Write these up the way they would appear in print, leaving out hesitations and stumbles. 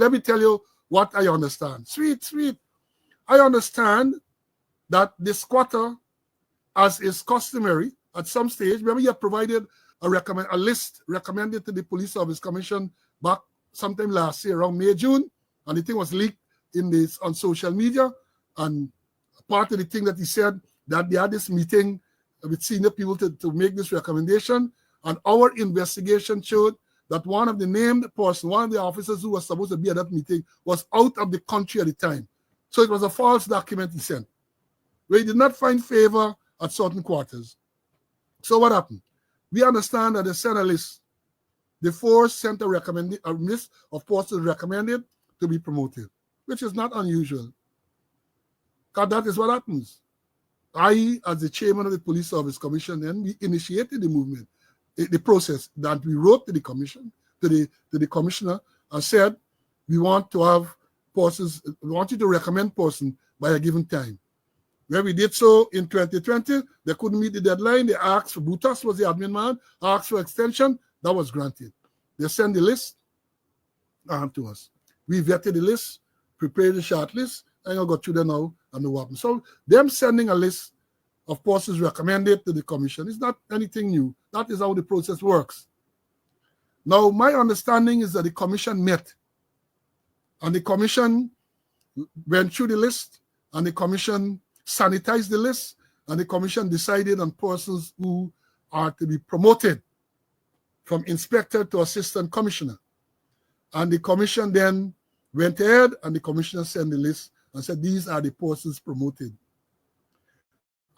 Let me tell you what I understand. Sweet. I understand that the squatter, as is customary, at some stage, remember you have provided a list recommended to the Police Service Commission back sometime last year, around May, June, and the thing was leaked on social media. And part of the thing that he said, that they had this meeting with senior people to make this recommendation, and our investigation showed that one of the named person, one of the officers who was supposed to be at that meeting, was out of the country at the time. So it was a false document he sent, where he did not find favor at certain quarters. So what happened? We understand that they sent a list. The force sent a list of persons recommended to be promoted, which is not unusual, because that is what happens. I, as the chairman of the Police Service Commission, then we initiated the movement, the process that we wrote to the commission, to the commissioner, and said, we want to have persons, we want you to recommend person by a given time. When we did so in 2020, they couldn't meet the deadline. They asked for, Butas was the admin man, asked for extension, that was granted. They sent the list to us. We vetted the list, prepared the short list, and I got through there now and the weapon. So them sending a list of persons recommended to the commission is not anything new. That is how the process works. Now, my understanding is that the commission met, and the commission went through the list, and the commission sanitized the list, and the commission decided on persons who are to be promoted from inspector to assistant commissioner. And the commission then went ahead, and the commissioner sent the list and said, these are the persons promoted.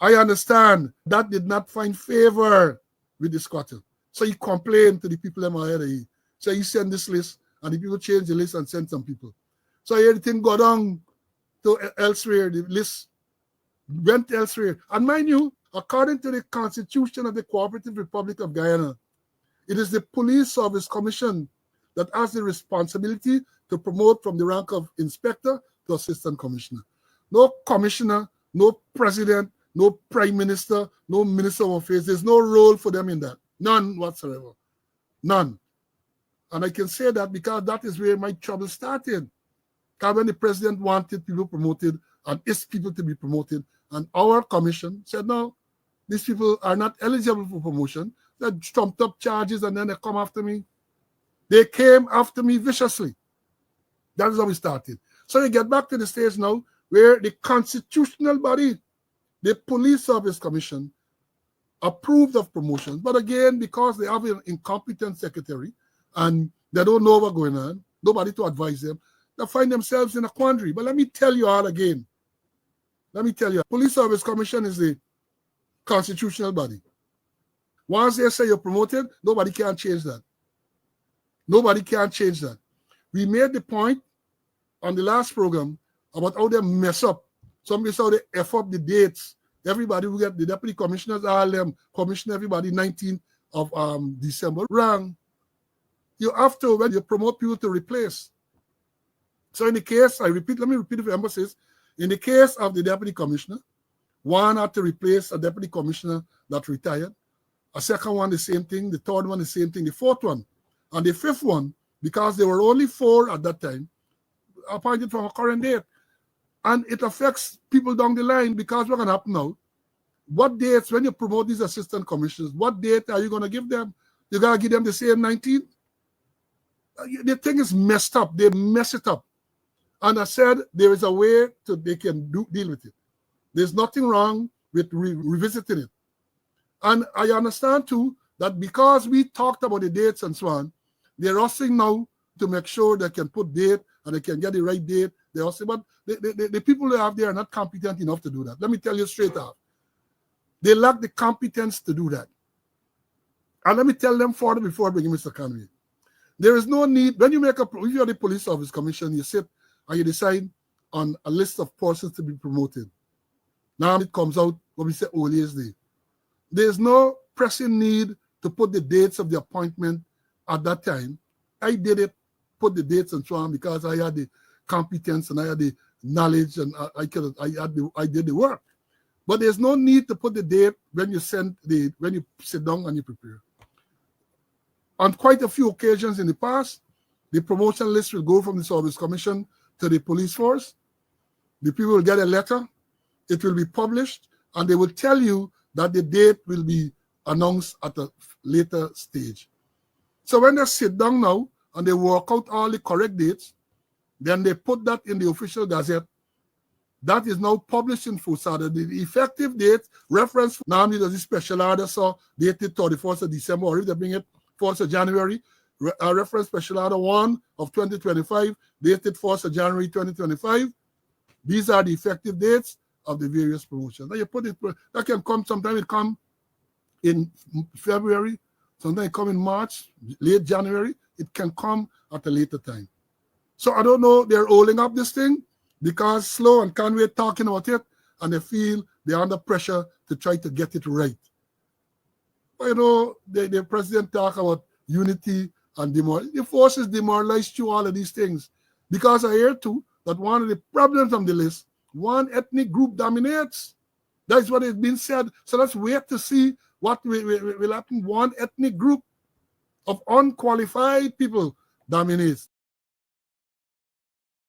I understand that did not find favor with the squatter. So he complained to the people in my. So he sent this list, and the people changed the list and sent some people. So everything got on to elsewhere. The list went elsewhere. And mind you, according to the Constitution of the Cooperative Republic of Guyana, it is the Police Service Commission that has the responsibility to promote from the rank of inspector to assistant commissioner. No commissioner, no president, no prime minister, no minister of affairs. There's no role for them in that. None whatsoever. None. And I can say that because that is where my trouble started. Because when the president wanted people promoted and his people to be promoted, and our commission said, no, these people are not eligible for promotion. They trumped up charges and then they come after me. They came after me viciously. That is how we started. So you get back to the stage now where the constitutional body, the Police Service Commission, approved of promotions. But again, because they have an incompetent secretary and they don't know what's going on, nobody to advise them, they find themselves in a quandary. But let me tell you all again. Let me tell you, Police Service Commission is the constitutional body. Once they say you're promoted, nobody can change that. Nobody can change that. We made the point on the last program about how they mess up. Somebody saw they F up the dates. Everybody will get the deputy commissioners, all them, commission everybody 19th of December. Wrong. You have to, when you promote people to replace. So in the case, let me repeat it for emphasis. In the case of the deputy commissioner, one had to replace a deputy commissioner that retired. A second one, the same thing. The third one, the same thing. The fourth one. And the fifth one, because there were only 4 at that time, appointed from a current date. And it affects people down the line because what's going to happen now? What dates, when you promote these assistant commissioners, what date are you going to give them? You got to give them the same 19th? The thing is messed up. They mess it up. And I said there is a way they can deal with it. There's nothing wrong with revisiting it. And I understand too that because we talked about the dates and so on, they're rushing now to make sure they can put date and they can get the right date. They also, but the people they have there are not competent enough to do that. Let me tell you straight up. They lack the competence to do that. And let me tell them further before I bring in Mr. Conway. There is no need, when you make if you're the Police Service Commission, you sit and you decide on a list of persons to be promoted. Now it comes out what we say earliest day. There's no pressing need to put the dates of the appointment at that time. I did it, put the dates and so on because I had the competence and I had the knowledge and I did the work. But there's no need to put the date when you sit down and you prepare. On quite a few occasions in the past, The promotion list will go from the Service Commission to the police force. The people will get a letter. It will be published, and they will tell you that the date will be announced at a later stage. So when they sit down now and they work out all the correct dates, then they put that in the official gazette. That is now published in FUSADA. The effective date reference normally does the special order, so dated 31st of December, or if they bring it 1st of January, reference special order 1 of 2025, dated 1st of January 2025. These are the effective dates of the various promotions. Now you put it, that can come, sometimes it come in February, sometimes it come in March, late January. It can come at a later time. So I don't know, they're holding up this thing because Slowe and Conway talking about it, and they feel they're under pressure to try to get it right. But you know, the president talk about unity and the forces demoralized through all of these things. Because I hear too that one of the problems on the list, one ethnic group dominates. That's what has been said. So let's wait to see what will happen. One ethnic group of unqualified people dominates.